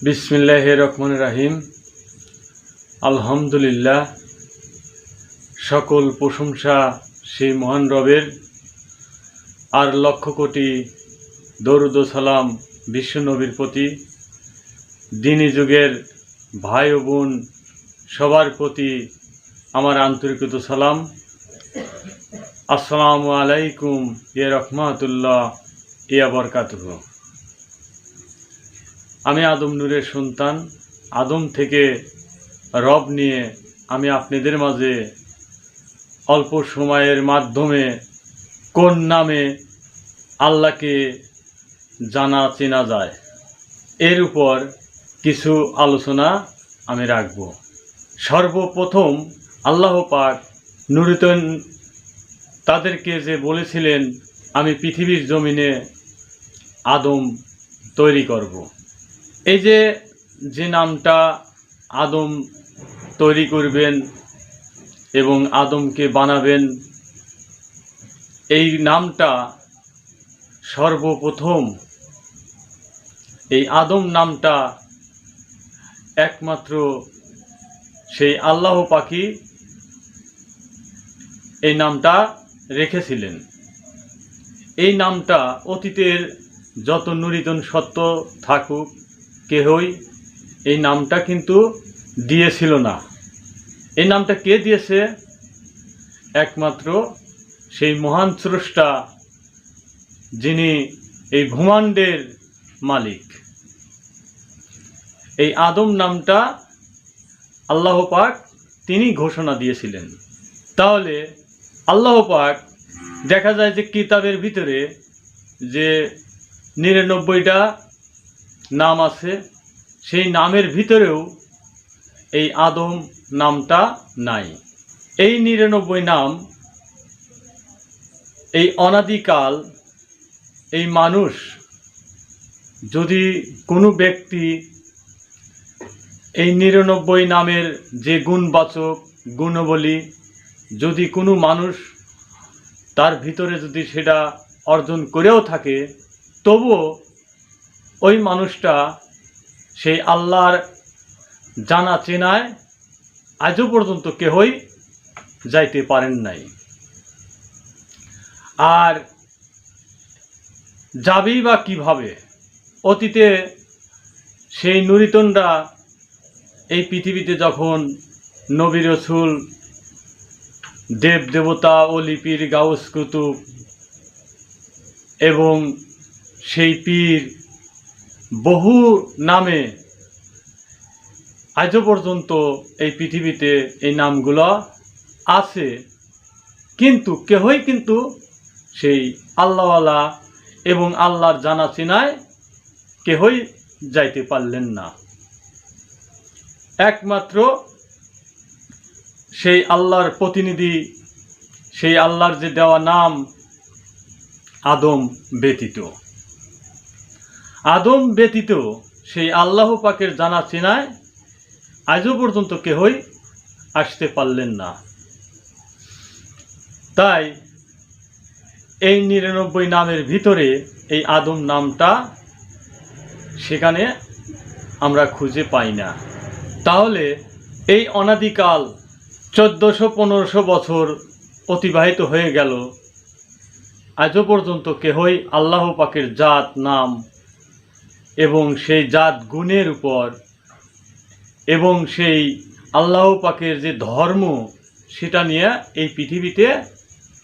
বিসমিল্লাহির রহমানির রহিম। আলহামদুলিল্লাহ, সকল প্রশংসা সেই মহান রবের, আর লক্ষ কোটি দরুদ ও সালাম বিশ্ব নবীর প্রতি। দিনী যুগের ভাই ও বোন সবার প্রতি আমার আন্তরিক সালাম। আসসালামু আলাইকুম ইয়া রাহমাতুল্লাহ ইয়া বারাকাতুহু। আমি আদম নূরের সন্তান। আদম থেকে রব নিয়ে আমি আপনাদের মাঝে অল্প সময়ের মাধ্যমে কোন নামে আল্লাহকে জানা চেনা যায় এর উপর কিছু আলোচনা আমি রাখব। সর্বপ্রথম আল্লাহ পাক নুরতন তাদেরকে যে বলেছিলেন আমি পৃথিবীর জমিনে আদম তৈরি করব। এই যে নামটা আদম তৈরি করবেন এবং আদমকে বানাবেন, এই নামটা সর্বপ্রথম এই আদম নামটা একমাত্র সেই আল্লাহ পাকই এই নামটা রেখেছিলেন। এই নামটা অতীতের যত নুরিতন সত্য থাকুক কেহই এই নামটা কিন্তু দিয়েছিল না। এই নামটা কে দিয়েছে? একমাত্র সেই মহান স্রষ্টা, যিনি এই ব্রহ্মাণ্ডের মালিক। এই আদম নামটা আল্লাহ পাক তিনি ঘোষণা দিয়েছিলেন। তাহলে আল্লাহ পাক দেখা যায় যে কিতাবের ভিতরে যে 99টা নাম আছে, সেই নামের ভিতরেও এই আদম নামটা নাই। এই 99 নাম এই অনাদিকাল এই মানুষ যদি কোনো ব্যক্তি এই 99 নামের যে গুণবাচক গুণবলী যদি কোনো মানুষ তার ভিতরে যদি সেটা অর্জন করেও থাকে, তবুও ওই মানুষটা সেই আল্লাহর জানা চেনায় আজও পর্যন্ত কেহই যাইতে পারেন নাই, আর যাবেই বা কিভাবে? অতীতে সেই নুরিতনরা এই পৃথিবীতে যখন নবী রসুল, দেব দেবতা ও লিপির গাউস কুতুব এবং সেই পীর বহু নামে আজও পর্যন্ত এই পৃথিবীতে এই নামগুলো আছে, কিন্তু কেহই কিন্তু সেই আল্লাহওয়ালা এবং আল্লাহর জানা চেনায় কেহই যাইতে পারলেন না। একমাত্র সেই আল্লাহর প্রতিনিধি, সেই আল্লাহর যে দেওয়া নাম আদম ব্যতীত, আদম ব্যতীত সেই আল্লাহ পাকের জানা চেনায় আজও পর্যন্ত কেহই আসতে পারলেন না। তাই এই 99 নামের ভিতরে এই আদম নামটা সেখানে আমরা খুঁজে পাই না। তাহলে এই অনাদিকাল 1400-1500 বছর অতিবাহিত হয়ে গেল, আজও পর্যন্ত কেহই আল্লাহ পাকের জাত নাম এবং সেই জাত গুণের উপর এবং সেই আল্লাহ পাকের যে ধর্ম সেটা নিয়ে এই পৃথিবীতে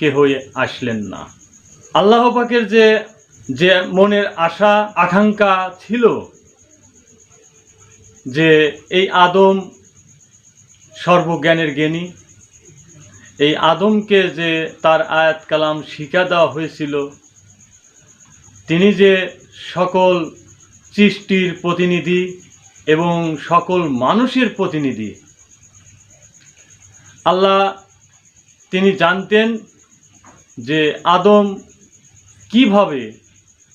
কেহই আসলেন না। আল্লাহ পাকের যে মনের আশা আকাঙ্ক্ষা ছিল যে এই আদম সর্বজ্ঞানের জ্ঞানী, এই আদমকে যে তার আয়াত কালাম শিক্ষা দেওয়া হয়েছিল, তিনি যে সকল সৃষ্টির প্রতিনিধি এবং সকল মানুষের প্রতিনিধি, আল্লাহ তিনি জানতেন যে আদম কিভাবে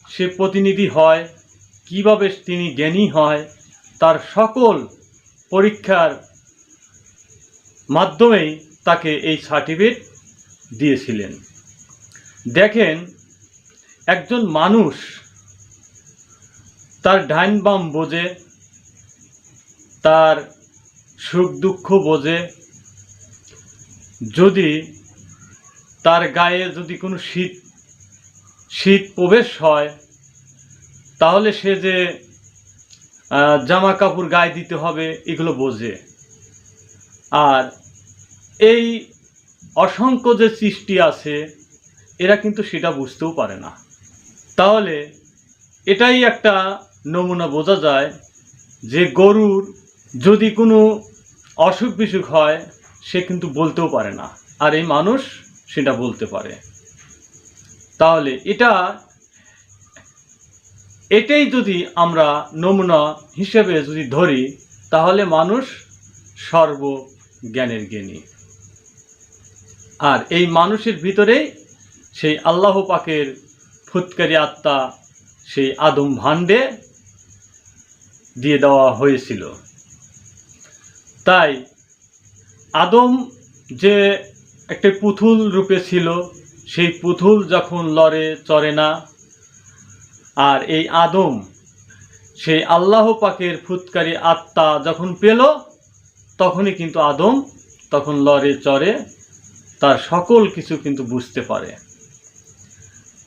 সে প্রতিনিধি হয়, কিভাবে তিনি জ্ঞানী হয়, তার সকল পরীক্ষার মাধ্যমেই তাকে এই সার্টিফিকেট দিয়েছিলেন। দেখেন, একজন মানুষ তার ডাইন বাম বোঝে, তার সুখ দুঃখ বোঝে। যদি তার গায়ে যদি কোনো শীত প্রবেশ হয়, তাহলে সে যে জামা কাপড় গায়ে দিতে হবে এগুলো বোঝে। আর এই অসংখ্য যে সৃষ্টি আছে এরা কিন্তু সেটা বুঝতেও পারে না। তাহলে এটাই একটা নমুনা বোঝা যায় যে গরুর যদি কোনো অসুখ বিসুখ হয় সে কিন্তু বলতেও পারে না, আর এই মানুষ সেটা বলতে পারে। তাহলে এটাই যদি আমরা নমুনা হিসেবে যদি ধরি, তাহলে মানুষ সর্বজ্ঞানের জ্ঞানী। আর এই মানুষের ভিতরেই সেই আল্লাহ পাকের ফুৎকারী আত্মা সেই আদম ভাণ্ডে দিয়ে দেওয়া হয়েছিল। তাই আদম যে একটা পুতুল রূপে ছিল, সেই পুতুল যখন লড়ে চড়ে না, আর এই আদম সেই আল্লাহ পাকের ফুৎকারী আত্মা যখন পেল, তখনই কিন্তু আদম তখন লড়ে চড়ে তার সকল কিছু কিন্তু বুঝতে পারে।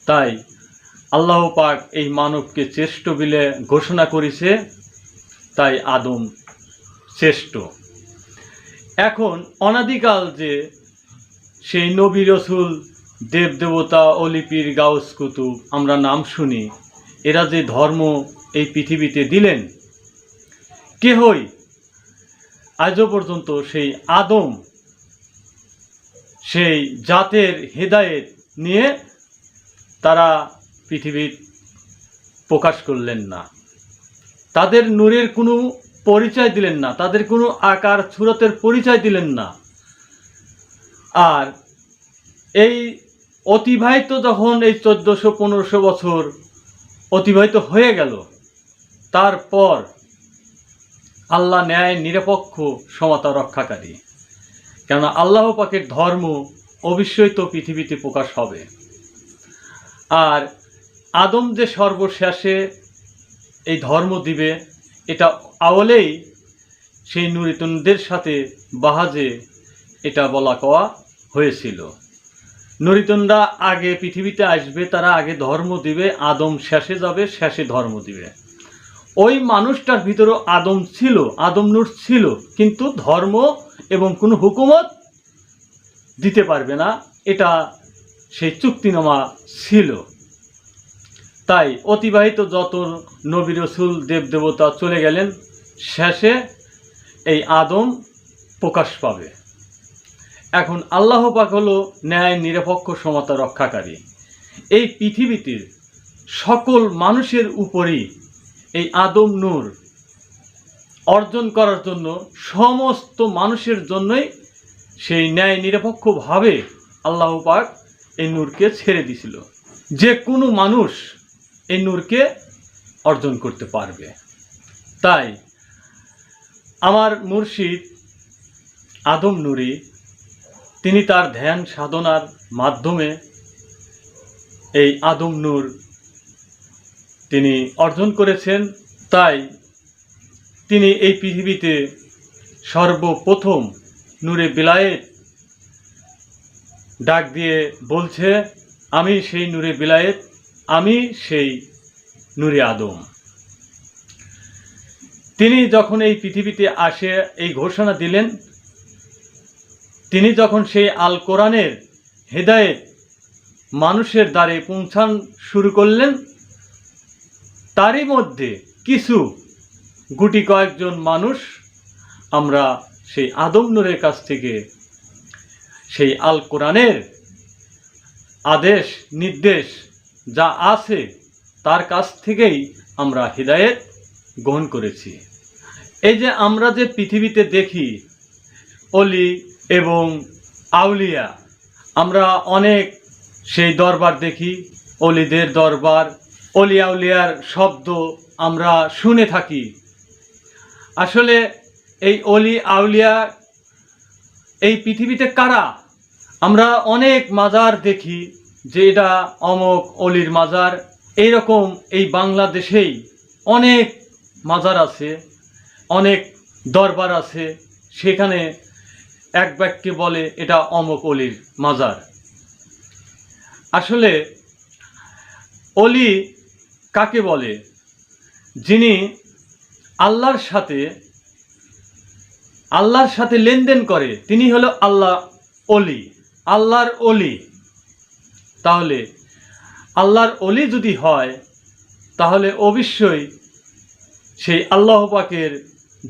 তাই আল্লাহ পাক এই মানবকে শ্রেষ্ঠ বলে ঘোষণা করেছে, তাই আদম শ্রেষ্ঠ। এখন অনাদিকাল যে সেই নবী রসুল দেবদেবতা অলিপির গাউস কুতুব আমরা নাম শুনি, এরা যে ধর্ম এই পৃথিবীতে দিলেন, কেহই আজও পর্যন্ত সেই আদম সেই জাতের হেদায়েত নিয়ে তারা পৃথিবীর প্রকাশ করলেন না। তাদের নূরের কোনো পরিচয় দিলেন না, তাদের কোনো আকার সুরতের পরিচয় দিলেন না। আর এই অতিবাহিত যখন এই 1400-1500 বছর অতিবাহিত হয়ে গেল, তারপর আল্লাহ ন্যায় নিরপেক্ষ সমতা রক্ষাকারী, কেন আল্লাহ পাকের ধর্ম অবশ্যই তো পৃথিবীতে প্রকাশ হবে। আর আদম যে সর্বশেষে এই ধর্ম দিবে, এটা আওলেই সেই নুরিতনদের সাথে বাহাজে এটা বলা কওয়া হয়েছিল। নুরিতনরা আগে পৃথিবীতে আসবে, তারা আগে ধর্ম দিবে, আদম শেষে যাবে, শেষে ধর্ম দিবে। ওই মানুষটার ভিতরেও আদম ছিল, আদম নূর ছিল, কিন্তু ধর্ম এবং কোনো হুকুমত দিতে পারবে না, এটা সেই চুক্তিনামা ছিল। তাই অতিবাহিত যত নবী রসুল দেবদেবতা চলে গেলেন, শেষে এই আদম প্রকাশ পাবে। এখন আল্লাহ পাক হলো ন্যায় নিরপেক্ষ সমতা রক্ষাকারী। এই পৃথিবীতে সকল মানুষের উপরই এই আদম নূর অর্জন করার জন্য সমস্ত মানুষের জন্যই সেই ন্যায় নিরপেক্ষভাবে আল্লাহ পাক এই নূরকে ছেড়ে দিছিল, যে কোনো মানুষ এই নূরকে অর্জন করতে পারবে। তাই আমার মুর্শিদ আদম নূরি তিনি তার ধ্যান সাধনার মাধ্যমে এই আদম নূর তিনি অর্জন করেছেন। তাই তিনি এই পৃথিবীতে সর্বপ্রথম নূরে বিলায়েত ডাক দিয়ে বলছে, আমি সেই নূরে বিলায়েত, আমি সেই নূরে আদম। তিনি যখন এই পৃথিবীতে আসে এই ঘোষণা দিলেন, তিনি যখন সেই আল কোরআনের হেদায়েত মানুষের দ্বারে পৌঁছান শুরু করলেন, তারই মধ্যে কিছু গুটি কয়েকজন মানুষ আমরা সেই আদম নূরের কাছ থেকে সেই আল কোরআনের আদেশ নির্দেশ যা আছে তার কাছ থেকেই আমরা হিদায়েত গ্রহণ করেছি। এই যে আমরা যে পৃথিবীতে দেখি অলি এবং আউলিয়া, আমরা অনেক সেই দরবার দেখি, অলিদের দরবার, অলি আউলিয়ার শব্দ আমরা শুনে থাকি। আসলে এই অলি আউলিয়া এই পৃথিবীতে কারা? আমরা অনেক মাজার দেখি যে এটা অমক অলির মাজার, এইরকম এই বাংলাদেশেই অনেক মাজার আছে, অনেক দরবার আছে, সেখানে এক বাক্যে বলে এটা অমুক অলির মাজার। আসলে অলি কাকে বলে? যিনি আল্লাহর সাথে লেনদেন করে, তিনি হলো আল্লাহ অলি, আল্লাহর অলি। তাহলে আল্লাহর অলি যদি হয়, তাহলে অবশ্যই সেই আল্লাহ পাকের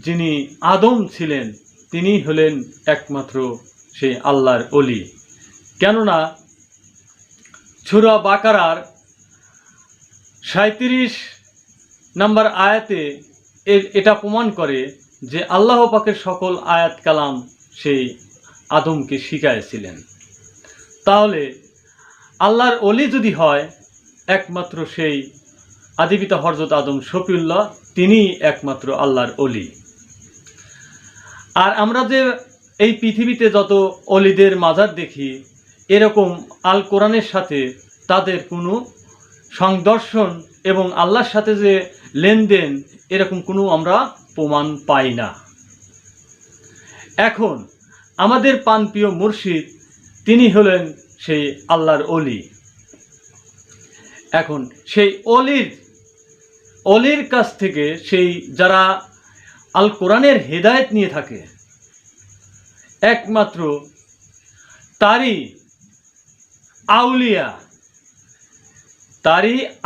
যিনি আদম ছিলেন, তিনি হলেন একমাত্র সেই আল্লাহর অলি। কেননা সূরা বাকারার 37 নম্বর আয়াতে এটা প্রমাণ করে যে আল্লাহ পাকের সকল আয়াত কালাম সেই আদমকে শিখাইছিলেন। তাহলে আল্লাহর অলি যদি হয়, একমাত্র সেই আদিপিতা হযরত আদম শফিউল্লাহ, তিনি একমাত্র আল্লাহর অলি। আর আমরা যে এই পৃথিবীতে যত অলিদের মাজার দেখি, এরকম আল কোরআনের সাথে তাদের কোনো সংদর্শন এবং আল্লাহর সাথে যে লেনদেন, এরকম কোনো আমরা প্রমাণ পাই না। এখন আমাদের প্রাণপ্রিয় মুর্শিদ, তিনি হলেন সেই আল্লাহর অলি। এখন সেই অলির কাছ থেকে সেই যারা আল কোরআনের হেদায়েত নিয়ে থাকে, একমাত্র তারই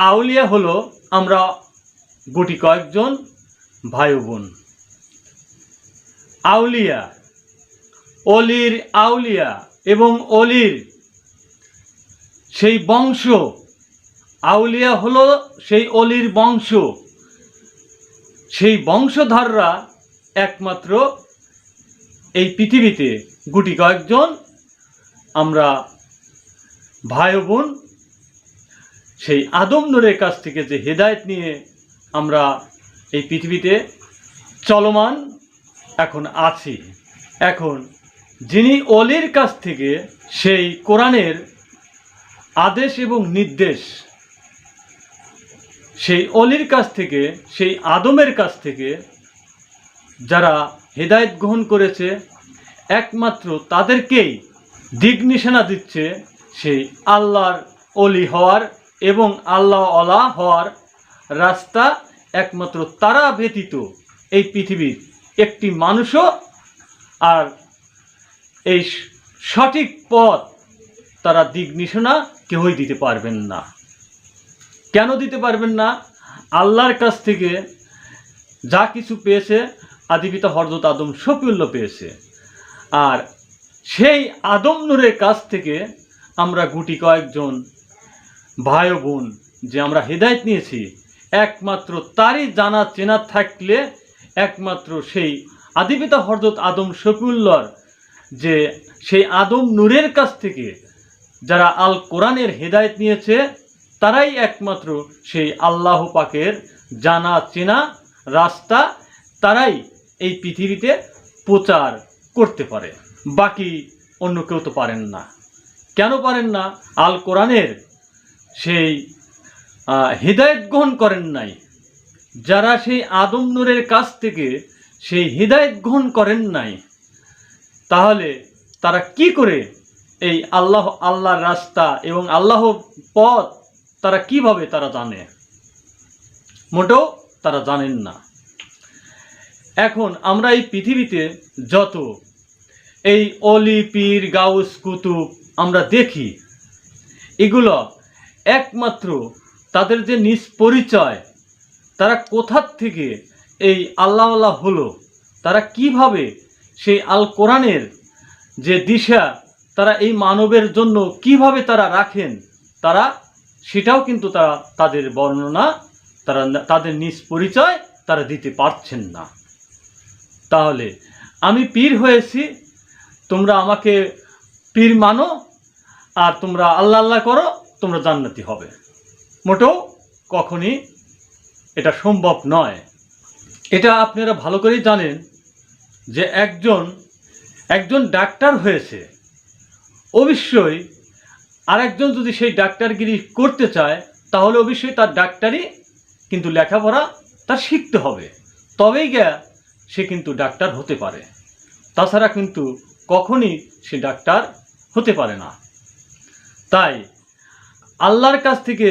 আউলিয়া হলো আমরা গুটি কয়েকজন ভাই বোন। আউলিয়া, অলির আউলিয়া এবং অলির সেই বংশ, আউলিয়া হলো সেই অলির বংশ, সেই বংশধররা একমাত্র এই পৃথিবীতে গুটি কয়েকজন আমরা ভাই বোন, সেই আদম নূরের কাছ থেকে যে হেদায়েত নিয়ে আমরা এই পৃথিবীতে চলমান এখন আছি। এখন যিনি অলির কাছ থেকে সেই কোরআনের আদেশ এবং নির্দেশ, সেই অলির কাছ থেকে, সেই আদমের কাছ থেকে যারা হেদায়েত গ্রহণ করেছে, একমাত্র তাদেরকেই দিক নিশানা দিচ্ছে সেই আল্লাহর অলি হওয়ার এবং আল্লাহওয়ালা হওয়ার রাস্তা। একমাত্র তারা ব্যতীত এই পৃথিবীর একটি মানুষও আর এই সঠিক পথ তারা দিক নিশানা কেউই দিতে পারবেন না। কেন দিতে পারবেন না? আল্লাহর কাছ থেকে যা কিছু পেয়েছে আদিপিতা হযরত আদম শফিউল্লাহ পেয়েছে, আর সেই আদম নূরের কাছ থেকে আমরা গুটি কয়েকজন ভাই বোন যে আমরা হেদায়েত নিয়েছি, একমাত্র তারই জানা চেনা থাকলে, একমাত্র সেই আদিপিতা হযরত আদম শফিউল্লাহর যে সেই আদম নূরের কাছ থেকে যারা আল কোরআনের হেদায়েত নিয়েছে, তারাই একমাত্র সেই আল্লাহ পাকের জানা চেনা রাস্তা, তারাই এই পৃথিবীতে প্রচার করতে পারে। বাকি অন্য কেউ তো পারেন না। কেন পারেন না? আল কোরআনের সেই হেদায়েত গ্রহণ করেন নাই। যারা সেই আদম নূরের কাছ থেকে সেই হেদায়েত গ্রহণ করেন নাই, তাহলে তারা কি করে এই আল্লাহর রাস্তা এবং আল্লাহর পথ তারা কিভাবে তারা জানে? মোটেও তারা জানেন না। এখন আমরা এই পৃথিবীতে যত এই অলি, পীর, গাউস, কুতুব আমরা দেখি, এগুলো একমাত্র তাদের যে নিজ পরিচয়, তারা কোথার থেকে এই আল্লাহওয়ালা হলো, তারা কিভাবে সেই আল কোরআনের যে দিশা তারা এই মানবের জন্য কিভাবে তারা রাখেন, তারা সেটাও কিন্তু তারা তাদের বর্ণনা, তারা তাদের নিজ পরিচয় তারা দিতে পারছেন না। তাহলে আমি পীর হয়েছি, তোমরা আমাকে পীর মানো আর তোমরা আল্লাহ আল্লাহ করো, তোমরা জান্নাতি হবে, মোটেও কখনই এটা সম্ভব নয়। এটা আপনারা ভালো করেই জানেন যে একজন ডাক্তার হয়েছে, অবশ্যই আরেকজন যদি সেই ডাক্তারগিরি করতে চায়, তাহলে অবশ্যই তার ডাক্তারি কিন্তু লেখাপড়া তার শিখতে হবে, তবেই গিয়ে সে কিন্তু ডাক্তার হতে পারে, তাছাড়া কিন্তু কখনই সে ডাক্তার হতে পারে না। তাই আল্লাহর কাছ থেকে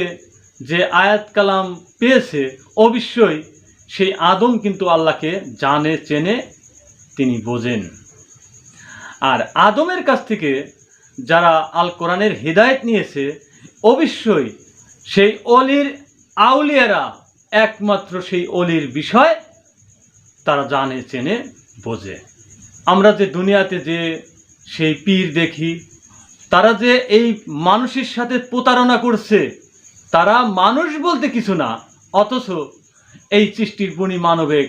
যে আয়াত কালাম পেয়েছে, অবশ্যই সেই আদম কিন্তু আল্লাহকে জানে, চেনে, তিনি বোঝেন। আর আদমের কাছ থেকে যারা আল কোরআনের হিদায়াত নিয়েছে, অবশ্যই সেই অলির আউলিয়ারা একমাত্র সেই অলির বিষয় তারা জানে, চেনে, বোঝে। আমরা যে দুনিয়াতে যে সেই পীর দেখি, তারা যে এই মানুষের সাথে প্রতারণা করছে, তারা মানুষ বলতে কিছু না, অথচ এই সৃষ্টির গুণী মানবিক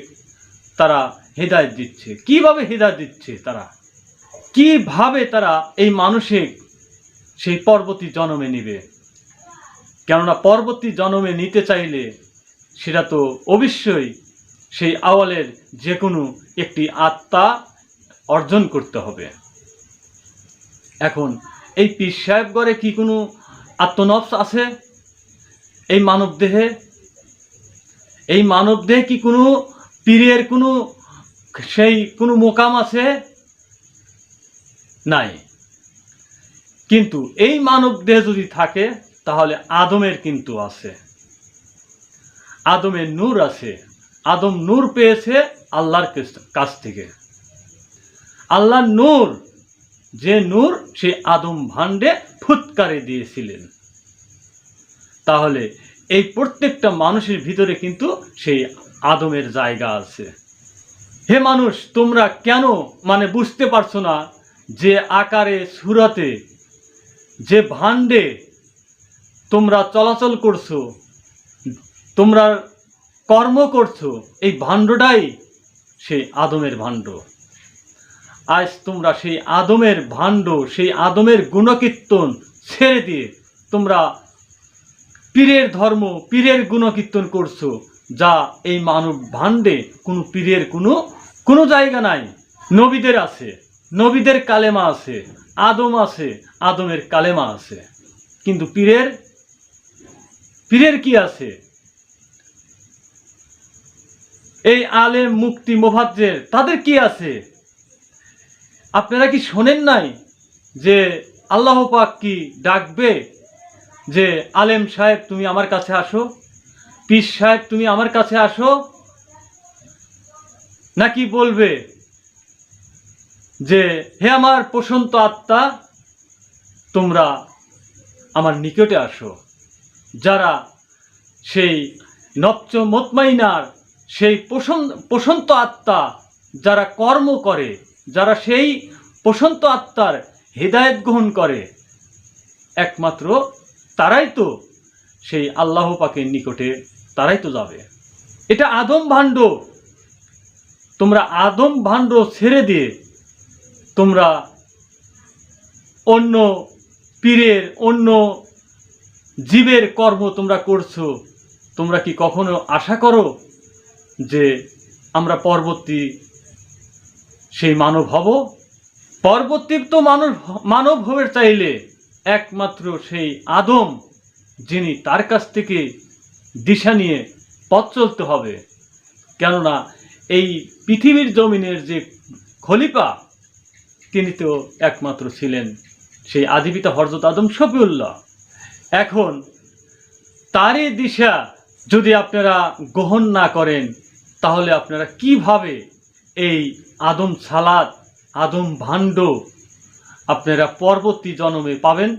তারা হেদায়েত দিচ্ছে। কিভাবে হেদায়েত দিচ্ছে? তারা কিভাবে তারা এই মানুষের সেই পরবর্তী জন্মে নিবে? কেননা পরবর্তী জন্মে নিতে চাইলে সেটা তো অবশ্যই সেই আওয়ালের যে কোনো একটি আত্মা অর্জন করতে হবে। এখন এই পীর সাহেবগড়ে কি কোনো আত্মনফস আছে এই মানব দেহে? এই মানব দেহে কি কোনো পীরের কোনো সেই কোনো মোকাম আছে? নাই। কিন্তু এই মানব দেহে যদি থাকে তাহলে আদমের কিন্তু আছে, আদমের নূর আছে। আদম নূর পেয়েছে আল্লাহর কাছ থেকে। আল্লাহর নূর, যে নূর সে আদম ভাণ্ডে ফুৎকারে দিয়েছিলেন। তাহলে এই প্রত্যেকটা মানুষের ভিতরে কিন্তু সেই আদমের জায়গা আছে। হে মানুষ, তোমরা কেন বুঝতে পারছো না যে আকারে সুরাতে যে ভাণ্ডে তোমরা চলাচল করছো, তোমরা কর্ম করছো, এই ভাণ্ডটাই সেই আদমের ভাণ্ড। আজ তোমরা সেই আদমের ভাণ্ড, সেই আদমের গুণকীর্তন ছেড়ে দিয়ে তোমরা পীরের ধর্ম, পীরের গুণকীর্তন করছো, যা এই মানব ভাণ্ডে কোনো পীরের কোনো জায়গা নাই। নবীদের আছে, নবীদের কালেমা আছে, আদম আছে, আদমের কালেমা আছে, কিন্তু পীরের কি আছে? এই আলেম, মুক্তি, মুফাজ্জের তাদের কি আছে? আপনারা কি শোনেন নাই যে আল্লাহ পাক কি ডাকবে যে আলেম সাহেব তুমি আমার কাছে আসো, পীর সাহেব তুমি আমার কাছে আসো? নাকি বলবে যে হে আমার প্রশান্ত আত্মা, তোমরা আমার নিকটে আসো? যারা সেই নফস মুতমাইনার সেই প্রশান্ত আত্মা যারা কর্ম করে, যারা সেই প্রশান্ত আত্মার হিদায়াত গ্রহণ করে, একমাত্র তারাই তো সেই আল্লাহ পাকের নিকটে তারাই তো যাবে। এটা আদম ভাণ্ড। তোমরা আদম ভাণ্ড ছেড়ে দিয়ে তোমরা অন্য পীরের, অন্য জীবের কর্ম তোমরা করছো। তোমরা কি কখনো আশা করো যে আমরা পরবর্তী সেই মানব হব? পরবর্তী তো মানব হয়ে চাইলে একমাত্র সেই আদম, যিনি তার কাছ থেকে দিশা নিয়ে পথ চলতে হবে। কেননা এই পৃথিবীর জমিনের যে খলিফা, তিনি তো একমাত্র ছিলেন সেই আদিপিতা হযরত আদম শফিউল্লাহ। এখন তারই দিশা যদি আপনারা গ্রহণ না করেন, তাহলে আপনারা কিভাবে এই আদম সালাত, আদম ভাণ্ড আপনারা পরবর্তী জন্মে পাবেন?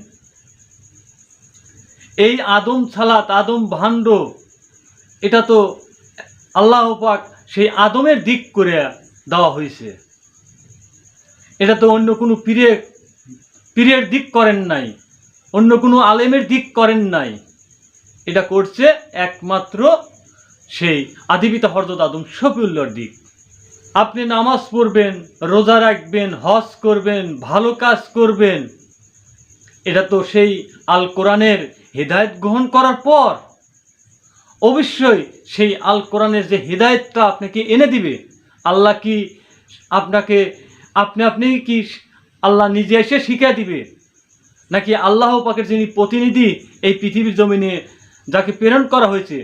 এই আদম সালাত, আদম ভাণ্ড, এটা তো আল্লাহ পাক সেই আদমের দিক করে দেওয়া হয়েছে। এটা তো অন্য কোনো পীরের দিক করেন নাই, অন্য কোনো আলেমের দিক করেন নাই। এটা করছে একমাত্র সেই আদিপিতা হযরত আদম শফিউল্লাহর দিক। আপনি নামাজ পড়বেন, রোজা রাখবেন, হজ করবেন, ভালো কাজ করবেন, এটা তো সেই আল কোরআনের হিদায়াত গ্রহণ করার পর। অবশ্যই সেই আল কোরআনের যে হিদায়াতটা আপনাকে এনে দিবে, আল্লাহ কি আপনাকে আপনি কি আল্লাহ নিজে এসে শিখিয়ে দিবে, নাকি আল্লাহ পাকের যিনি প্রতিনিধি এই পৃথিবীর জমিনে যাকে প্রেরণ করা হয়েছে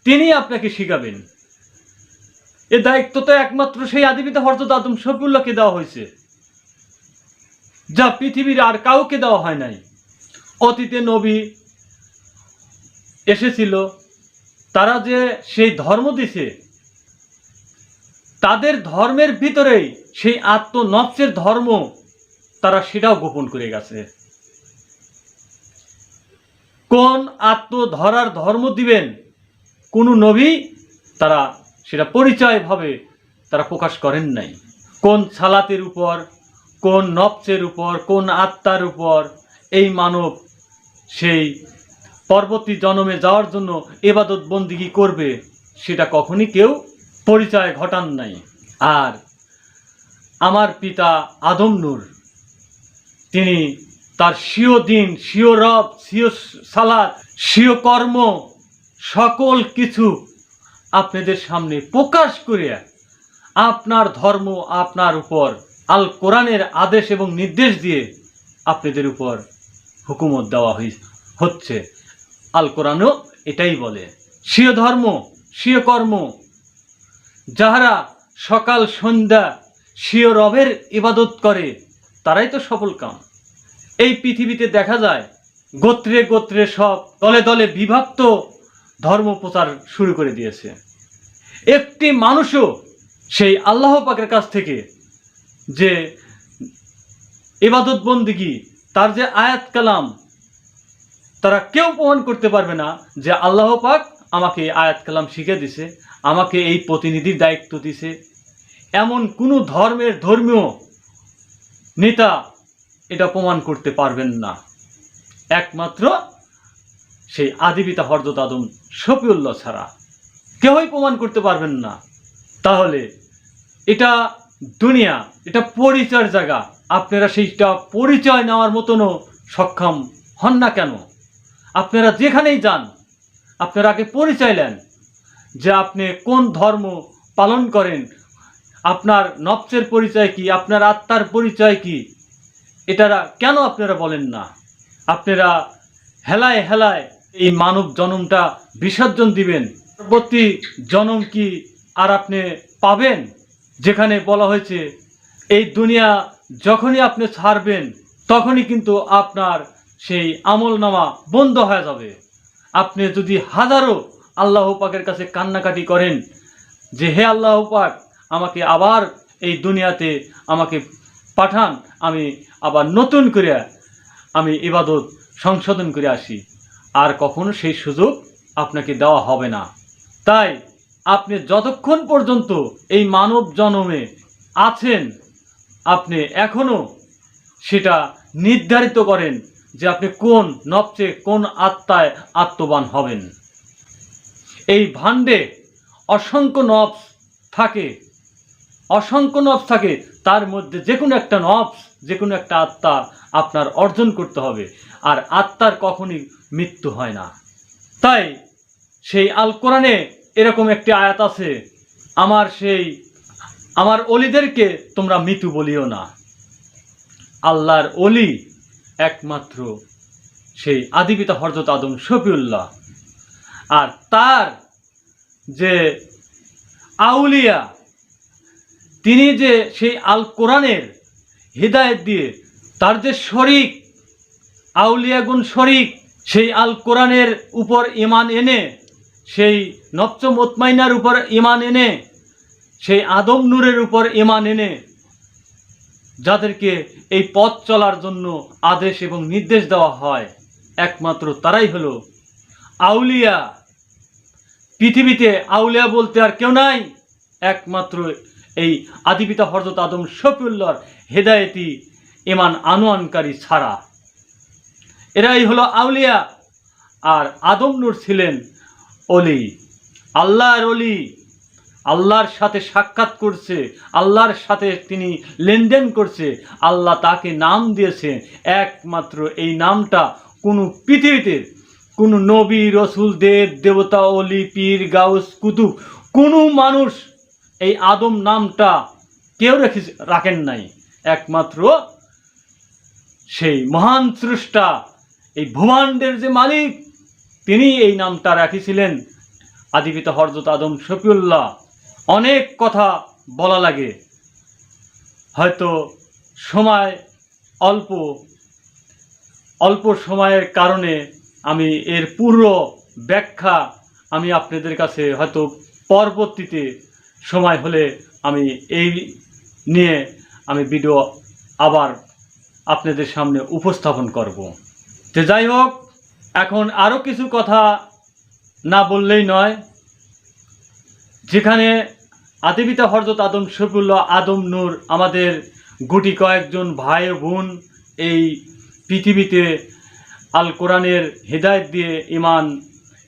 তিনি আপনাকে শিখাবেন? এ দায়িত্ব তো একমাত্র সেই আদিপিতা হযরত আদম শফিউল্লাহকে দেওয়া হয়েছে, যা পৃথিবীর আর কাউকে দেওয়া হয় নাই। অতীতে নবী এসেছিল, তারা যে সেই ধর্ম দিছে, তাদের ধর্মের ভিতরেই সেই আত্মনফসের ধর্ম তারা সেটাও গোপন করে গেছে। কোন আত্মধরার ধর্ম দিবেন কোন নবী তারা সেটা পরিচয়ভাবে তারা প্রকাশ করেন নাই। কোন সালাতের উপর, কোন নফসের উপর, কোন আত্মার উপর এই মানব সেই পরবর্তী জন্মে যাওয়ার জন্য ইবাদত বন্দিগি করবে, সেটা কখনই কেউ পরিচয় ঘটান নাই। আর আমার পিতা আদম নূর, তিনি তার স্বীয় দিন, স্বীয় রব, স্বীয় সালাত, স্বীয় কর্ম সকল কিছু আপনাদের সামনে প্রকাশ করে আপনার ধর্ম আপনার উপর আল কোরআনের আদেশ এবং নির্দেশ দিয়ে আপনাদের উপর হুকুমত দেওয়া হচ্ছে। আল কোরআনও এটাই বলে, স্বীয় ধর্ম স্বীয় কর্ম, যাহারা সকাল সন্ধ্যা স্বীয় রবের ইবাদত করে তারাই তো সফল কাম। এই পৃথিবীতে দেখা যায় গোত্রে গোত্রে সব দলে দলে বিভক্ত ধর্ম প্রচার শুরু করে দিয়েছে। একটি মানুষও সেই আল্লাহ পাকের কাছ থেকে যে ইবাদত বন্দিগি, তার যে আয়াত কালাম, তারা কেউ প্রমাণ করতে পারবে না যে আল্লাহ পাক আমাকে আয়াত কালাম শিখে দিছে, আমাকে এই প্রতিনিধির দায়িত্ব দিছে। এমন কোনো ধর্মীয় নেতা এটা প্রমাণ করতে পারবেন না, একমাত্র সেই আদিপিতা হযরত আদম শফিউল্লাহ ছাড়া কেউই প্রমাণ করতে পারবেন না। তাহলে এটা দুনিয়া, এটা পরিচয়ের জায়গা, আপনারা সেইটা পরিচয় নেওয়ার মতনও সক্ষম হন না কেন? আপনারা যেখানেই যান আপনারা আগে পরিচয় নেন যে আপনি কোন ধর্ম পালন করেন, আপনার নফসের পরিচয় কি, আপনার আত্মার পরিচয় কি, এটা কেন আপনারা বলেন না? আপনারা হেলায় হেলায় এই মানব জন্মটা বিসর্জন দিবেন, পরবর্তী জন্ম কি আর আপনি পাবেন? যেখানে বলা হয়েছে এই দুনিয়া যখনই আপনি ছাড়বেন তখনই কিন্তু আপনার সেই আমলনামা বন্ধ হয়ে যাবে। আপনি যদি হাজারো আল্লাহ পাকের কাছে কান্নাকাটি করেন যে হে আল্লাহ পাক, আমাকে আবার এই দুনিয়াতে আমাকে পাঠান, আমি আবার নতুন করে আমি ইবাদত সংশোধন করে আসি, আর কখনো সেই সুযোগ আপনাকে দেওয়া হবে না। তাই আপনি যতক্ষণ পর্যন্ত এই মানব জন্মে আছেন, আপনি এখনো সেটা নির্ধারিত করেন যে আপনি কোন নফসে কোন আত্মায় আত্মবান হবেন। এই ভাণ্ডে অসংখ্য নফস থাকে, তার মধ্যে যে কোনো একটা নফস, যে কোনো একটা আত্মা আপনার অর্জন করতে হবে, আর আত্মার কখনই মৃত্যু হয় না। তাই সেই আল কোরআনে এরকম একটি আয়াত আছে, আমার অলিদেরকে তোমরা মৃত্যু বলিও না। আল্লাহর অলি একমাত্র সেই আদিপিতা হযরত আদম শফিউল্লাহ, আর তার যে আউলিয়া, তিনি যে সেই আল কোরআনের হিদায়াত দিয়ে তার যে শরীক, আউলিয়াগুন শরীক, সেই আল কোরআনের উপর ঈমান এনে, সেই নফস মুতমাইনার উপর ঈমান এনে, সেই আদম নূরের উপর ঈমান এনে যাদেরকে এই পথ চলার জন্য আদেশ এবং নির্দেশ দেওয়া হয়, একমাত্র তারাই হলো আউলিয়া। পৃথিবীতে আউলিয়া বলতে আর কেউ নাই, একমাত্র এই আদিপিতা হযরত আদম শফিউল্লাহর হেদায়েতি ঈমান আনয়নকারী ছাড়া। এরাই হলো আউলিয়া। আর আদম নূর ছিলেন অলি, আল্লাহর অলি, আল্লাহর সাথে সাক্ষাৎ করছে, আল্লাহর সাথে তিনি লেনদেন করছে, আল্লাহ তাকে নাম দিয়েছে। একমাত্র এই নামটা কোনো পৃথিবীতে কোনো নবী, রসুল, দেব দেবতা, অলি, পীর, গাউস, কুতুব কোনো মানুষ এই আদম নামটা কেউ রাখেন নাই। একমাত্র সেই মহান স্রষ্টা, এই ভূমাণ্ডের যে মালিক, তিনি এই নামটা রাখিছিলেন আদিপিতা হযরত আদম শফিউল্লাহ। অনেক কথা বলা লাগে, হয়তো সময় অল্প অল্প সময়ের কারণে আমি এর পুরো ব্যাখ্যা আমি আপনাদের কাছে হয়তো পরবর্তীতে সময় হলে আমি এই নিয়ে আমি ভিডিও আবার আপনাদের সামনে উপস্থাপন করব। তো যাই হোক, এখন আরও কিছু কথা না বললেই নয়। যেখানে আদিপিতা হযরত আদম শফিউল্লাহ আদম নূর আমাদের গুটি কয়েকজন ভাই বোন এই পৃথিবীতে আল কোরআনের হিদায়াত দিয়ে ঈমান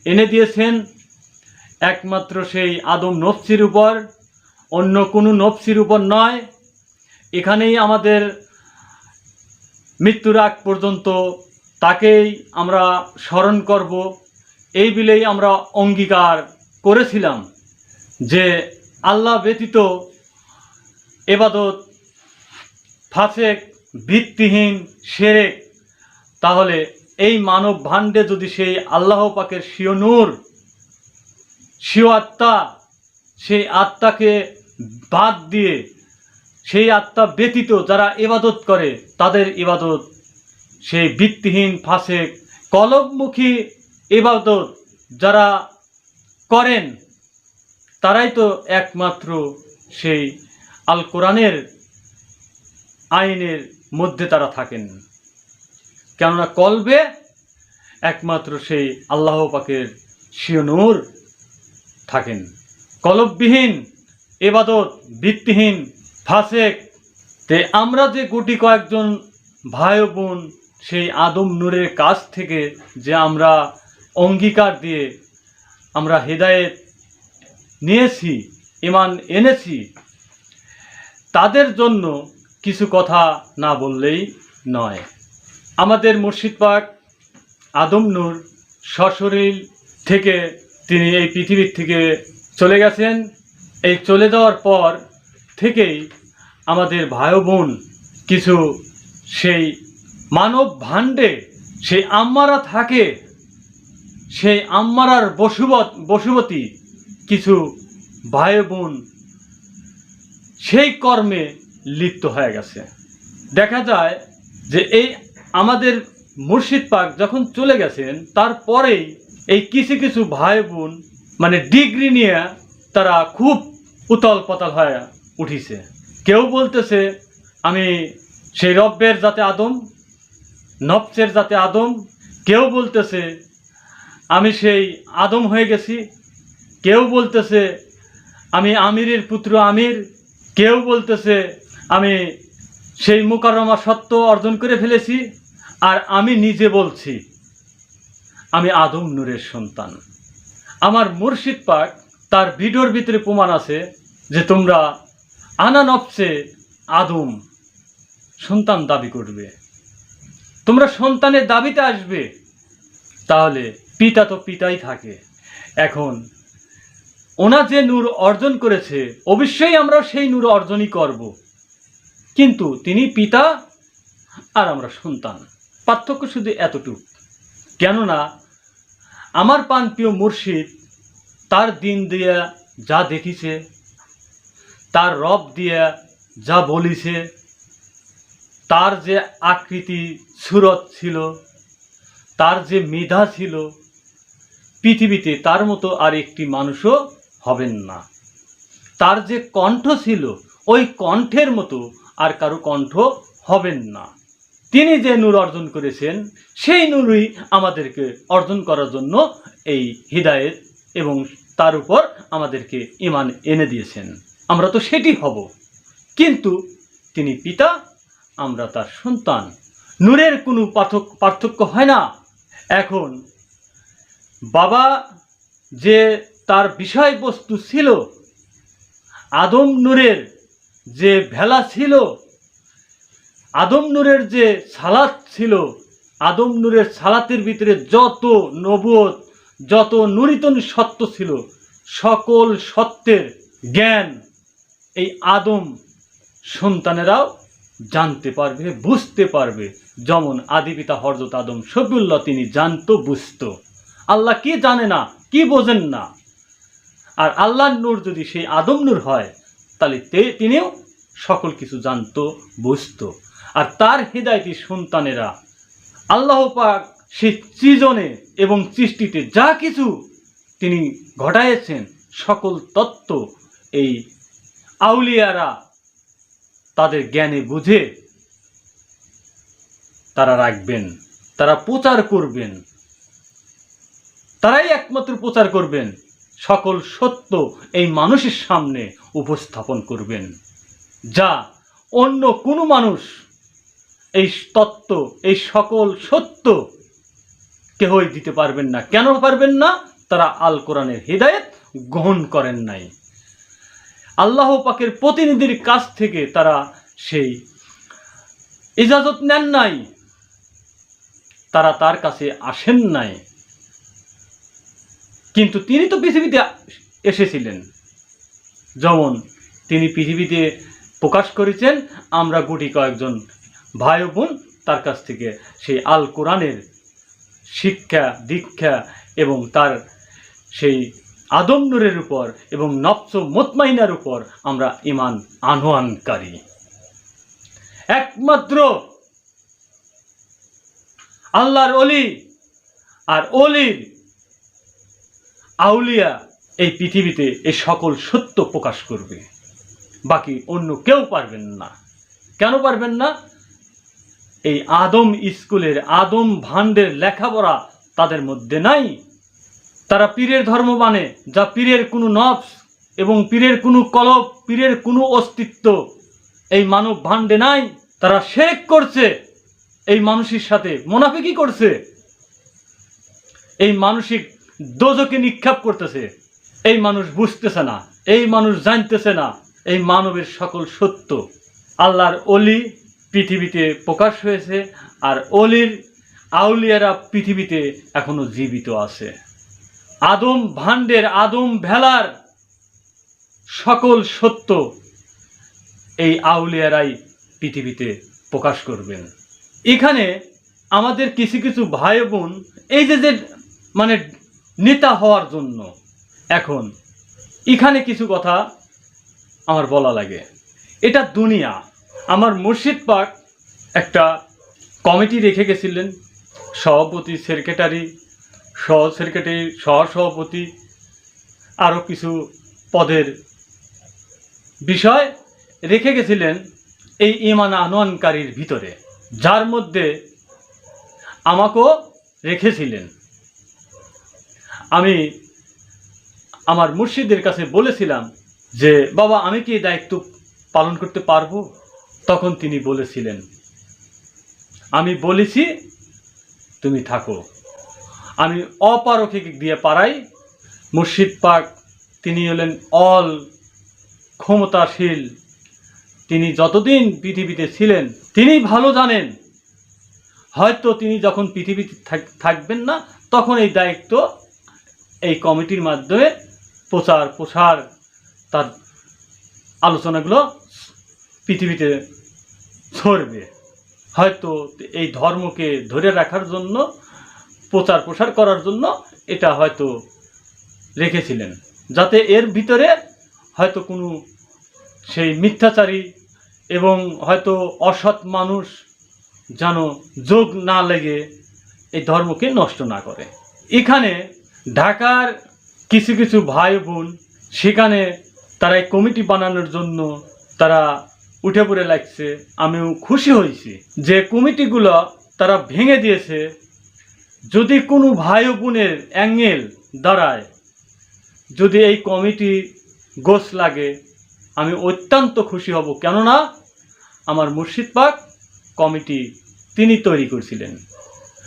এনে দিয়েছেন, একমাত্র সেই আদম নফসির উপর, অন্য কোনো নফসির উপর নয়। এখানেই আমাদের মৃত্যুর আগ পর্যন্ত তাকেই আমরা স্মরণ করব, এই বিলেই আমরা অঙ্গীকার করেছিলাম যে আল্লাহ ব্যতীত ইবাদত ফাসেক, ভিত্তিহীন, শিরক, তাহলে এই মানব ভাণ্ডে যদি সেই আল্লাহ পাকের স্বীয় নূর, স্বীয় আত্মা, সেই আত্মাকে বাদ দিয়ে সেই আত্মা ব্যতীত যারা ইবাদত করে তাদের ইবাদত সেই ভিত্তিহীন, ফাসেক, কলবমুখী ইবাদত যারা করেন তারাই তো একমাত্র সেই আল কোরআনের আইনের মধ্যে তারা থাকেন। কেননা কলবে একমাত্র সেই আল্লাহ পাকের স্বীয় নূর থাকেন। কলববিহীন ইবাদত, ভিত্তিহীন, ফাসেক। তে আমরা যে গুটি কয়েকজন ভাই বোন সেই আদম নূরের কাছ থেকে যে আমরা অঙ্গীকার দিয়ে আমরা হিদায়াত নিয়েছি, ঈমান এনেছি, তাদের জন্য কিছু কথা না বললেই নয়। আমাদের মুর্শিদ পাক আদম নূর সশরীর থেকে তিনি এই পৃথিবীর থেকে চলে গেছেন। এই চলে যাওয়ার পর থেকেই আমাদের ভাই বোন কিছু সেই মানব ভাণ্ডে সেই আম্মারা থাকে, সেই আম্মারার বশবর্তী কিছু ভাই বোন সেই কর্মে লিপ্ত হয়ে গেছে। দেখা যায় যে এই আমাদের মুর্শিদ পাক যখন চলে গেছেন তারপরেই এই কিছু কিছু ভাই বোন মানে ডিগ্রি নিয়ে তারা খুব উতল পাতাল হয়ে উঠিছে। কেউ বলতেছে আমি সেই রব্বের জাতে আদম, নফসের জাতে আদম। কেউ বলতেছে আমি সেই আদম হয়ে গেছি। কেউ বলতেছে আমি আমিরের পুত্র আমির। কেউ বলতেছে আমি সেই মুকাররমা সত্য অর্জন করে ফেলেছি। আর আমি নিজে বলছি আমি আদম নূরের সন্তান। আমার মুর্শিদ পাক তার ভিডিওর ভিতরে প্রমাণ আছে যে তোমরা আনা নফসে আদম সন্তান দাবি করবে, তোমরা সন্তানের দাবিতে আসবে, তাহলে পিতা তো পিতাই থাকে। এখন ওনা যে নূর অর্জন করেছে অবশ্যই আমরা সেই নূর অর্জনই করব, কিন্তু তিনি পিতা আর আমরা সন্তান। পার্থক্য শুধু এতটুকু। কেননা আমার প্রাণপ্রিয় মুর্শিদ তার দিন দিয়া যা দেখিছে, তার রব দিয়া যা বলিছে, তার যে আকৃতি সুরত ছিল, তার যে মেধা ছিল, পৃথিবীতে তার মতো আর একটি মানুষও হবেন না। তার যে কণ্ঠ ছিল ওই কণ্ঠের মতো আর কারো কণ্ঠ হবেন না। তিনি যে নূর অর্জন করেছেন সেই নূরই আমাদেরকে অর্জন করার জন্য এই হিদায়াত এবং তার উপর আমাদেরকে ঈমান এনে দিয়েছেন। আমরা তো সেটি হব, কিন্তু তিনি পিতা, আমরা তার সন্তান। নূরের কোনো পার্থক্য হয় না। এখন বাবা যে তার বিষয়বস্তু ছিল, আদম নূরের যে ভেলা ছিল, আদম নূরের যে সালাত ছিল, আদম নূরের সালাতের ভিতরে যত নবুয়ত, যত নুরিতন সত্য ছিল, সকল সত্যের জ্ঞান এই আদম সন্তানেরাও জানতে পারবে, বুঝতে পারবে। যেমন আদিপিতা হযরত আদম শফিউল্লাহ তিনি জানতো, বুঝতো। আল্লাহ কি জানে না, কি বোঝেন না? আর আল্লাহর নূর যদি সেই আদম নূর হয়, তাহলে তিনিও সকল কিছু জানতো, বুঝতো। আর তার হিদায়তি সন্তানেরা আল্লাহ পাক সেই সৃজনে এবং সৃষ্টিতে যা কিছু তিনি ঘটাইছেন, সকল তত্ত্ব এই আউলিয়ারা তাদের জ্ঞানে বুঝে তারা রাখবেন, তারা প্রচার করবেন, তারাই একমাত্র প্রচার করবেন, সকল সত্য এই মানুষের সামনে উপস্থাপন করবেন, যা অন্য কোনো মানুষ এই তত্ত্ব, এই সকল সত্য কেহই দিতে পারবেন না। কেন পারবেন না? তারা আল কোরআনের হিদায়াত গ্রহণ করেন নাই। আল্লাহ পাকের প্রতিনিধির কাছ থেকে তারা সেই ইজাজত নেন নাই, তারা তার কাছে আসেন নাই। কিন্তু তিনি তো পৃথিবীতে এসেছিলেন, যেমন তিনি পৃথিবীতে প্রকাশ করেছেন, আমরা গুটি কয়েকজন ভাই বোন তার কাছ থেকে সেই আল কোরআনের শিক্ষা দীক্ষা এবং তার সেই আদম নূরের উপর এবং নফস মুতমাইনার উপর আমরা ঈমান আনয়নকারী। একমাত্র আল্লাহর ওলি আর ওলির আউলিয়া এই পৃথিবীতে এই সকল সত্য প্রকাশ করবে, বাকি অন্য কেউ পারবেন না। কেন পারবেন না? এই আদম স্কুলের, আদম ভান্ডের লেখাপড়া তাদের মধ্যে নাই। তারা পীরের ধর্ম মানে, যা পীরের কোনো নফস এবং পীরের কোনো কলব, পীরের কোনো অস্তিত্ব এই মানব ভান্ডে নাই। তারা শিরক করছে, এই মানুষের সাথে মুনাফিকি করছে, এই মানসিক দোজকে নিক্ষেপ করতেছে। এই মানুষ বুঝতেছে না, এই মানুষ জানতেছে না এই মানবের সকল সত্য। আল্লাহর ওলি পৃথিবীতে প্রকাশ হয়েছে, আর ওলির আউলিয়ারা পৃথিবীতে এখনো জীবিত আছে। আদম ভান্ডের, আদম ভেলার সকল সত্য এই আউলিয়ারাই পৃথিবীতে প্রকাশ করবেন। এখানে আমাদের কিছু কিছু ভাই বোন এই যে মানে নেতা হওয়ার জন্য, এখন এখানে কিছু কথা আমার বলা লাগে। এটা দুনিয়া। আমার মুর্শিদ পাক একটা কমিটি রেখে গেছিলেন, সভাপতি, সেক্রেটারি, সহ সেক্রেটারি, সহসভাপতি, আরও কিছু পদের বিষয় রেখে গেছিলেন এই ঈমান আনয়নকারীর ভিতরে, যার মধ্যে আমাকেও রেখেছিলেন। আমি আমার মুর্শিদের কাছে বলেছিলাম যে বাবা, আমি কি এই দায়িত্ব পালন করতে পারবো? তখন তিনি বলেছিলেন, আমি বলেছি তুমি থাকো, আমি অপারকে দিয়ে পারাই। মুর্শিদ পাক তিনি হলেন অল ক্ষমতাশীল। তিনি যতদিন পৃথিবীতে ছিলেন তিনি ভালো জানেন, হয়তো তিনি যখন পৃথিবীতে থাকবেন না, তখন এই দায়িত্ব এই কমিটির মাধ্যমে প্রসার তার আলোচনাগুলো পৃথিবীতে ছড়বে। হয়তো এই ধর্মকে ধরে রাখার জন্য, প্রসার করার জন্য এটা হয়তো রেখেছিলেন, যাতে এর ভিতরে হয়তো কোনো সেই মিথ্যাচারী এবং হয়তো অসৎ মানুষ যেন যোগ না লেগে এই ধর্মকে নষ্ট না করে। এখানে ঢাকার কিছু কিছু ভাই বোন সেখানে তারা এই কমিটি বানানোর জন্য তারা উঠে পড়ে লাগছে। আমিও খুশি হয়েছি যে কমিটিগুলো তারা ভেঙে দিয়েছে। যদি কোনো ভাই বোনের অ্যাঙ্গেল দাঁড়ায়, যদি এই কমিটি গোছ লাগে, আমি অত্যন্ত খুশি হব। কেননা আমার মুর্শিদ পাক কমিটি তিনি তৈরি করেছিলেন।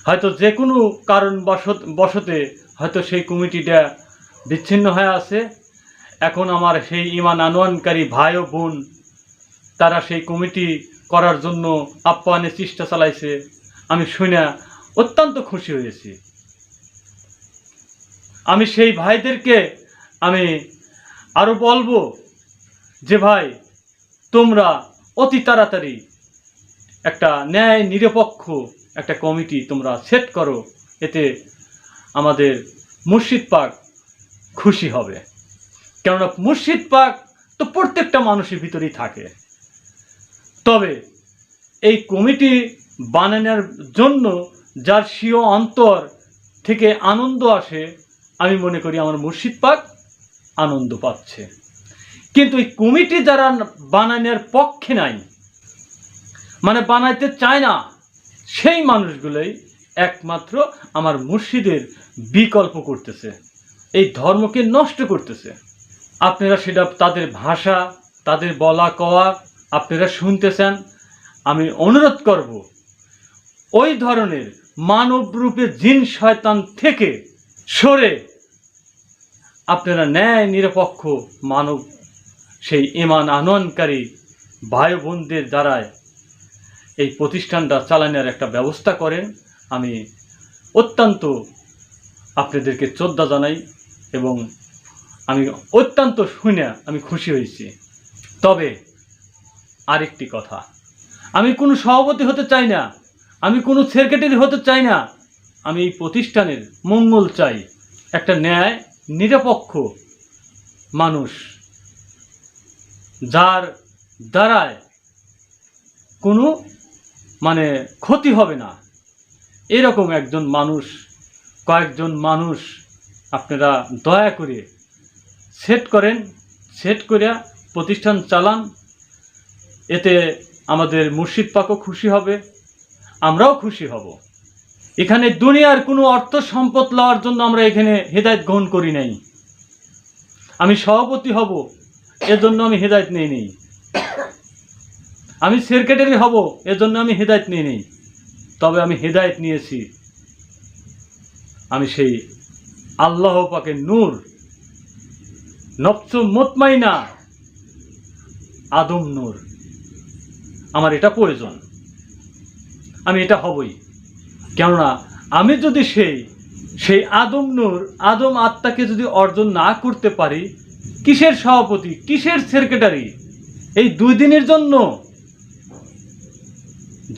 হয়তো যে কোনো কারণবশতে হয়তো সেই কমিটিটা বিচ্ছিন্ন হয়ে আছে। এখন আমার সেই ঈমান আনয়নকারী ভাই ও বোন তারা সেই কমিটি করার জন্য আপ্যায়নের চেষ্টা চালাইছে। আমি শুনে অত্যন্ত খুশি হয়েছি। আমি সেই ভাইদেরকে আমি আরও বলবো যে ভাই, তোমরা অতি তাড়াতাড়ি একটা ন্যায় নিরপেক্ষ একটা কমিটি তোমরা সেট করো, এতে আমাদের মুর্শিদ পাক খুশি হবে। কেননা মুর্শিদ পাক তো প্রত্যেকটা মানুষের ভিতরেই থাকে। তবে এই কমিটি বানানোর জন্য যার স্বীয় অন্তর থেকে আনন্দ আসে, আমি মনে করি আমার মুর্শিদ পাক আনন্দ পাচ্ছে। কিন্তু এই কমিটি যারা বানানোর পক্ষে নাই, মানে বানাইতে চায় না, সেই মানুষগুলোই একমাত্র আমার মুর্শিদের বিকল্প করতেছে, এই ধর্মকে নষ্ট করতেছে। আপনারা সেটা তাদের ভাষা, তাদের বলা কওয়া আপনারা শুনতেছেন। আমি অনুরোধ করব ওই ধরনের মানবরূপে জিন শয়তান থেকে সরে আপনারা ন্যায় নিরপেক্ষ মানব সেই ঈমান আনয়নকারী ভাই বোনদের দ্বারায় এই প্রতিষ্ঠানটা চালানোর একটা ব্যবস্থা করেন। আমি অত্যন্ত আপনাদেরকে শ্রদ্ধা জানাই এবং আমি অত্যন্ত শুনে আমি খুশি হয়েছি। তবে আরেকটি কথা, আমি কোনো সভাপতি হতে চাই না, আমি কোনো সেক্রেটারি হতে চাই না। আমি এই প্রতিষ্ঠানের মঙ্গল চাই, একটা ন্যায় নিরপেক্ষ মানুষ যার দ্বারায় কোনো মানে ক্ষতি হবে না, এরকম একজন মানুষ, কয়েকজন মানুষ আপনারা দয়া করে সেট করেন, সেট করে প্রতিষ্ঠান চালান। এতে আমাদের মুর্শিদ পাকও খুশি হবে, আমরাও খুশি হব। এখানে দুনিয়ার কোনো অর্থ সম্পদ লওয়ার জন্য আমরা এখানে হেদায়েত গ্রহণ করি নাই। আমি সভাপতি হব এজন্য আমি হেদায়েত নিয়ে নেই, আমি সেক্রেটারি হব এজন্য আমি হেদায়েত নিয়ে নেই। তবে আমি হেদায়েত নিয়েছি আমি সেই আল্লাহ পাকের নূর, নফস মুতমাইনা আদম নূর, আমার এটা প্রয়োজন, আমি এটা হবই। কেননা আমি যদি সেই আদম নূর, আদম আত্মাকে যদি অর্জন না করতে পারি, কিসের সভাপতি, কিসের সেক্রেটারি? এই 2 দিনের জন্য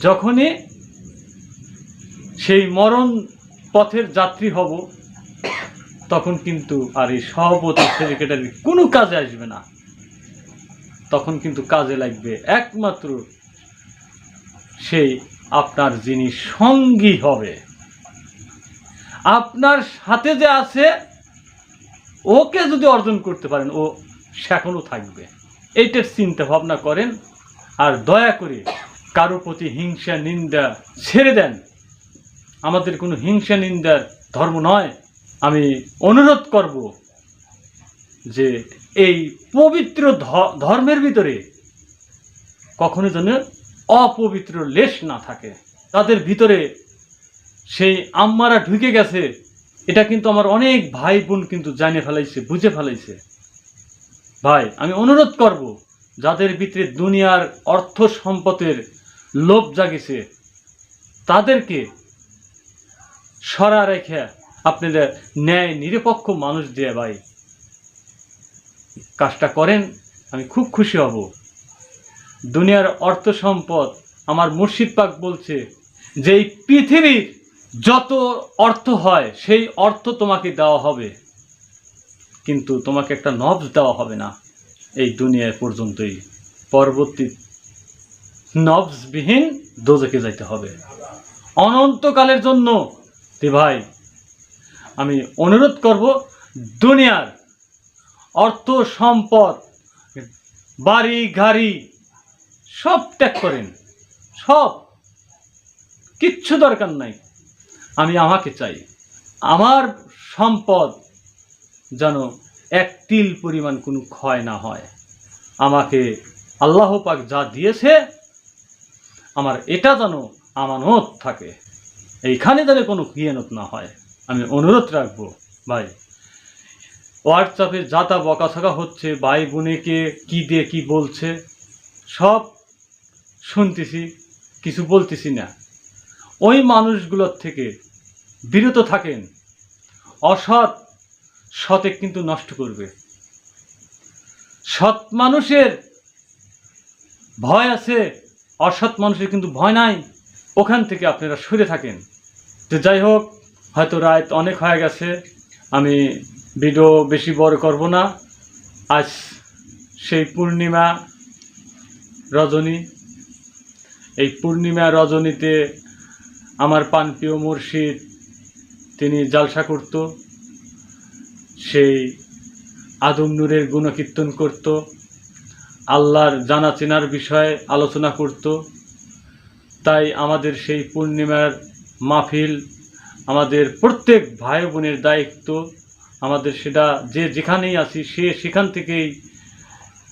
যখনই সেই মরণ পথের যাত্রী হব, তখন কিন্তু আর এই সভাপতি সেক্রেটারি কোনো কাজে আসবে না। তখন কিন্তু কাজে লাগবে একমাত্র সেই আপনার যিনি সঙ্গী হবে, আপনার সাথে যে আছে ওকে যদি অর্জন করতে পারেন, ও সেখনও থাকবে। এইটার চিন্তা ভাবনা করেন। আর দয়া করে কারো প্রতি হিংসা নিন্দা ছেড়ে দেন। আমাদের কোনো হিংসা নিন্দার ধর্ম নয়। আমি অনুরোধ করব যে এই পবিত্র ধর্মের ভিতরে কখনো যেন অপবিত্র লেশ না থাকে। তাদের ভিতরে সেই আম্মারা ঢুকে গেছে, এটা কিন্তু আমার অনেক ভাই বোন কিন্তু জানে ফেলাইছে, বুঝে ফেলাইছে। ভাই, আমি অনুরোধ করব যাদের ভিতরে দুনিয়ার অর্থ সম্পদের লোভ জাগিছে, তাদেরকে সরা রেখে আপনাদের ন্যায় নিরপেক্ষ মানুষ দিয়ে ভাই কাজটা করেন, আমি খুব খুশি হব। দুনিয়ার অর্থ সম্পদ, আমার মুর্শিদ পাক বলছে যে এই পৃথিবীর যত অর্থ হয় সেই অর্থ তোমাকে দেওয়া হবে, কিন্তু তোমাকে একটা নবজ দেওয়া হবে না। এই দুনিয়ায় পর্যন্তই, পরবর্তী নবজবিহীন দোজখে যাইতে হবে অনন্তকালের জন্য। তে ভাই, আমি অনুরোধ করব দুনিয়ার অর্থ সম্পদ, বাড়ি গাড়ি সব ত্যাগ করেন, সব কিচ্ছু দরকার নাই। আমি আমাকে চাই, আমার সম্পদ যেন এক তিল পরিমাণ কোনো ক্ষয় না হয়। আমাকে আল্লাহ পাক যা দিয়েছে আমার এটা যেন আমানত থাকে, এইখানে যেন কোনো খিয়ানত না হয়। আমি অনুরোধ রাখবো ভাই। হোয়াটসঅ্যাপে যাতা বকাছকা হচ্ছে, ভাই বোনেকে কি দিয়ে কি বলছে সব শুনতেছি, কিছু বলতেছি না। ওই মানুষগুলোর থেকে বিরত থাকেন। অসৎ সতে কিন্তু নষ্ট করবে। সৎ মানুষের ভয় আছে, অসৎ মানুষের কিন্তু ভয় নাই। ওখান থেকে আপনারা সরে থাকেন। তো যাই হোক, হয়তো রাত অনেক হয়ে গেছে, আমি ভিডিও বেশি বড় করব না। আজ সেই পূর্ণিমা রজনী। এই পূর্ণিমা রজনীতে আমার প্রাণপ্রিয় মুর্শিদ তিনি জালসা করত, সেই আদম নূরের গুণকীর্তন করত, আল্লাহর জানা চেনার বিষয়ে আলোচনা করত। তাই আমাদের সেই পূর্ণিমার মাহফিল আমাদের প্রত্যেক ভাই বোনের দায়িত্ব। আমাদের সেটা যে যেখানেই আছি সেখান থেকেই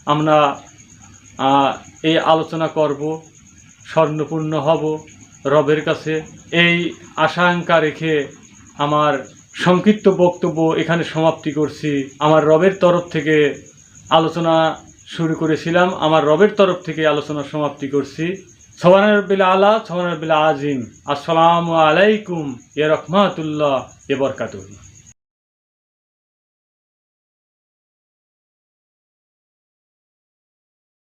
আমরা এই আলোচনা করব, স্বর্ণপূর্ণ হব রবের কাছে। এই আশঙ্কা রেখে আমার সংক্ষিপ্ত বক্তব্য এখানে সমাপ্তি করছি। আমার রবের তরফ থেকে আলোচনা শুরু করেছিলাম, আমার রবের তরফ থেকে আলোচনা সমাপ্তি করছি। সুবহান রাব্বিল আলা, সুবহান রাব্বিল আজিম। আসসালামু আলাইকুম ওয়া রাহমাতুল্লাহি ওয়া বারাকাতুহু।